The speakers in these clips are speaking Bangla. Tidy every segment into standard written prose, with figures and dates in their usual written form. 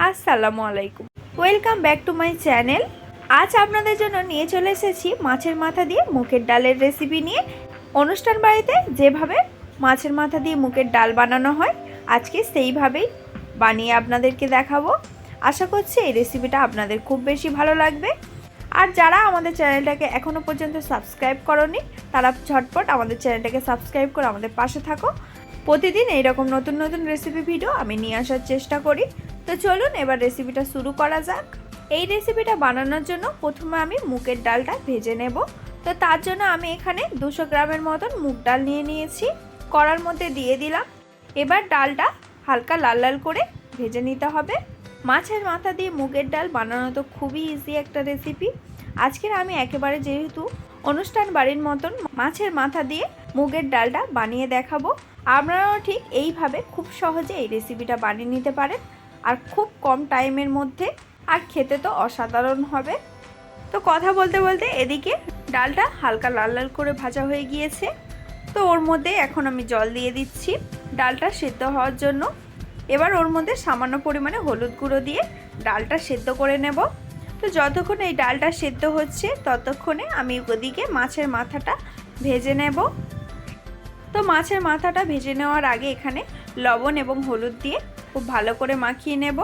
আসসালামু আলাইকুম, welcome back to my channel. আজ আপনাদের জন্য নিয়ে চলে এসেছি মাছের মাথা দিয়ে মুগের ডালের রেসিপি নিয়ে। অনুষ্ঠান বাড়িতে যেভাবে মাছের মাথা দিয়ে মুগের ডাল বানানো হয়, আজকে সেইভাবেই বানিয়ে আপনাদেরকে দেখাবো। আশা করছি এই রেসিপিটা আপনাদের খুব বেশি ভালো লাগবে। আর যারা আমাদের চ্যানেলটাকে এখনও পর্যন্ত সাবস্ক্রাইব করনি, তারা ঝটপট আমাদের চ্যানেলটাকে সাবস্ক্রাইব করে আমাদের পাশে থাকো। প্রতিদিন এইরকম নতুন নতুন রেসিপি ভিডিও আমি নিয়ে আসার চেষ্টা করি। তো চলুন এবার রেসিপিটা শুরু করা যাক। এই রেসিপিটা বানানোর জন্য প্রথমে আমি মুগের ডালটা ভেজে নেব। তো তার জন্য আমি এখানে 200 গ্রামের মতন মুগ ডাল নিয়ে নিয়েছি, কড়ার মধ্যে দিয়ে দিলাম। এবার ডালটা হালকা লাল লাল করে ভেজে নিতে হবে। মাছের মাথা দিয়ে মুগের ডাল বানানো তো খুবই ইজি একটা রেসিপি। আজকের আমি একেবারে যেহেতু অনুষ্ঠান বাড়ির মতন মাছের মাথা দিয়ে মুগের ডালটা বানিয়ে দেখাবো, আপনারাও ঠিক এইভাবে খুব সহজে এই রেসিপিটা বানিয়ে নিতে পারেন, আর খুব কম টাইমের মধ্যে, আর খেতে তো অসাধারণ হবে। তো কথা বলতে বলতে এদিকে ডালটা হালকা লাল লাল করে ভাজা হয়ে গিয়েছে। তো ওর মধ্যে এখন আমি জল দিয়ে দিচ্ছি ডালটা সেদ্ধ হওয়ার জন্য। এবার ওর মধ্যে সামান্য পরিমাণে হলুদ গুঁড়ো দিয়ে ডালটা সেদ্ধ করে নেব। তো যতক্ষণ এই ডালটা সেদ্ধ হচ্ছে ততক্ষণে আমি ওদিকে মাছের মাথাটা ভেজে নেব। তো মাছের মাথাটা ভেজে নেওয়ার আগে এখানে লবণ এবং হলুদ দিয়ে খুব ভালো করে মাখিয়ে নেব।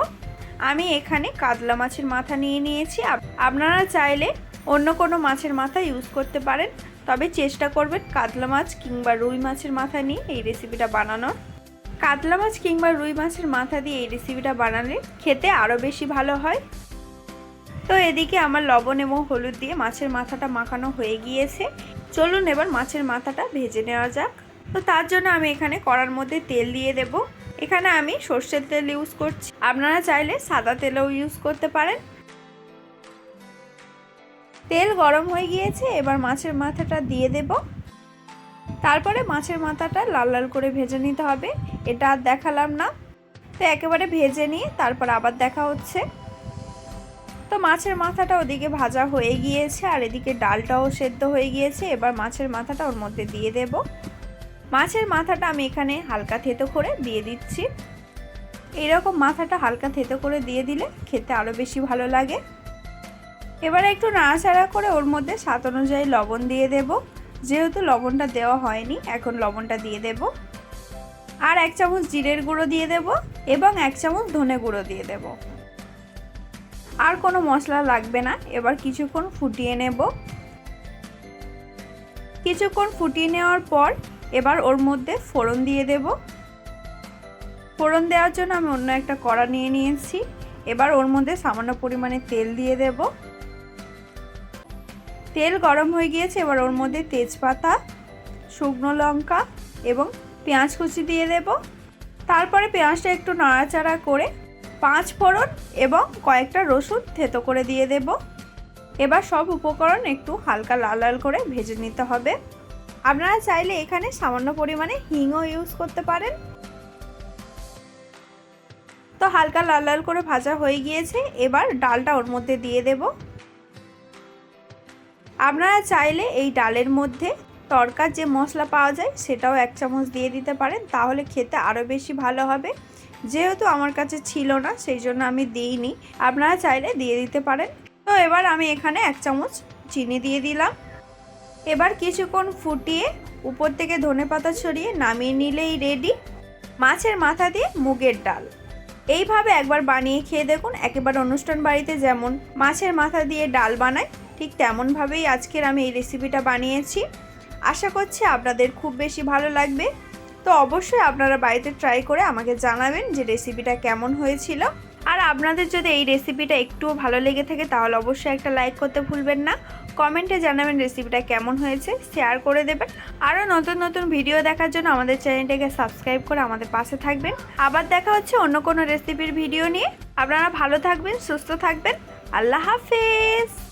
আমি এখানে কাতলা মাছের মাথা নিয়ে নিয়েছি। আপনারা চাইলে অন্য কোনো মাছের মাথা ইউজ করতে পারেন, তবে চেষ্টা করবেন কাতলা মাছ কিংবা রুই মাছের মাথা নিয়ে এই রেসিপিটা বানানোর। কাতলা মাছ কিংবা রুই মাছের মাথা দিয়ে এই রেসিপিটা বানালে খেতে আরও বেশি ভালো হয়। তো এদিকে আমার লবণ এবং হলুদ দিয়ে মাছের মাথাটা মাখানো হয়ে গিয়েছে। চলুন এবার মাছের মাথাটা ভেজে নেওয়া যাক। তো তার জন্য আমি এখানে কড়ার মধ্যে তেল দিয়ে দেব। এখানে আমি সর্ষের তেল ইউজ করছি, আপনারা চাইলে সাদা তেলও ইউজ করতে পারেন। তেল গরম হয়ে গিয়েছে, এবার মাছের মাথাটা দিয়ে দেব। তারপরে মাছের মাথাটা লাল লাল করে ভেজে নিতে হবে, এটা আর দেখালাম না। তো একেবারে ভেজে নিয়ে তারপর আবার দেখা হচ্ছে। তো মাছের মাথাটা ওদিকে ভাজা হয়ে গিয়েছে, আর এদিকে ডালটাও সেদ্ধ হয়ে গিয়েছে। এবার মাছের মাথাটা ওর মধ্যে দিয়ে দেব। মাছের মাথাটা আমি এখানে হালকা থেতো করে দিয়ে দিচ্ছি। এইরকম মাথাটা হালকা থেতো করে দিয়ে দিলে খেতে আরও বেশি ভালো লাগে। এবার একটু নাড়াচাড়া করে ওর মধ্যে স্বাদ অনুযায়ী লবণ দিয়ে দেব। যেহেতু লবণটা দেওয়া হয়নি, এখন লবণটা দিয়ে দেব। আর 1 চামচ জিরের গুঁড়ো দিয়ে দেব এবং 1 চামচ ধনে গুঁড়ো দিয়ে দেব। আর কোনো মশলা লাগবে না। এবার কিছুক্ষণ ফুটিয়ে নেব। কিছুক্ষণ ফুটিয়ে নেওয়ার পর এবার ওর মধ্যে ফোড়ন দিয়ে দেব। ফোড়ন দেওয়ার জন্য আমি অন্য একটা কড়া নিয়ে নিয়েছি। এবার ওর মধ্যে সামান্য পরিমাণে তেল দিয়ে দেব। তেল গরম হয়ে গিয়েছে, এবার ওর মধ্যে তেজপাতা, শুকনো লঙ্কা এবং পেঁয়াজ কুচি দিয়ে দেব। তারপরে পেঁয়াজটা একটু নাড়াচাড়া করে 5 ফোড়ন এবং কয়েকটা রসুন থেতো করে দিয়ে দেব। এবার সব উপকরণ একটু হালকা লাল লাল করে ভেজে নিতে হবে। আপনারা চাইলে এখানে সামান্য পরিমাণে হিংও ইউজ করতে পারেন। তো হালকা লাল লাল করে ভাজা হয়ে গিয়েছে, এবার ডালটা ওর মধ্যে দিয়ে দেব। আপনারা চাইলে এই ডালের মধ্যে তড়কার যে মশলা পাওয়া যায় সেটাও 1 চামচ দিয়ে দিতে পারেন, তাহলে খেতে আরও বেশি ভালো হবে। যেহেতু আমার কাছে ছিল না, সেই জন্য আমি দিইনি, আপনারা চাইলে দিয়ে দিতে পারেন। তো এবার আমি এখানে 1 চামচ চিনি দিয়ে দিলাম। এবার কিছুক্ষণ ফুটিয়ে উপর থেকে ধনেপাতা ছড়িয়ে নামিয়ে নিলেই রেডি মাছের মাথা দিয়ে মুগের ডাল। এইভাবে একবার বানিয়ে খেয়ে দেখুন। একেবারে অনুষ্ঠান বাড়িতে যেমন মাছের মাথা দিয়ে ডাল বানায়, ঠিক তেমনভাবেই আজকের আমি এই রেসিপিটা বানিয়েছি। আশা করছি আপনাদের খুব বেশি ভালো লাগবে। তো অবশ্যই আপনারা বাড়িতে ট্রাই করে আমাকে জানাবেন যে রেসিপিটা কেমন হয়েছিল। আর আপনাদের যদি এই রেসিপিটা একটুও ভালো লেগে থাকে তাহলে অবশ্যই একটা লাইক করতে ভুলবেন না। কমেন্টে জানাবেন রেসিপিটা কেমন হয়েছে, শেয়ার করে দেবেন। আরও নতুন নতুন ভিডিও দেখার জন্য আমাদের চ্যানেলটাকে সাবস্ক্রাইব করে আমাদের পাশে থাকবেন। আবার দেখা হচ্ছে অন্য কোনো রেসিপির ভিডিও নিয়ে। আপনারা ভালো থাকবেন, সুস্থ থাকবেন। আল্লাহ হাফেজ।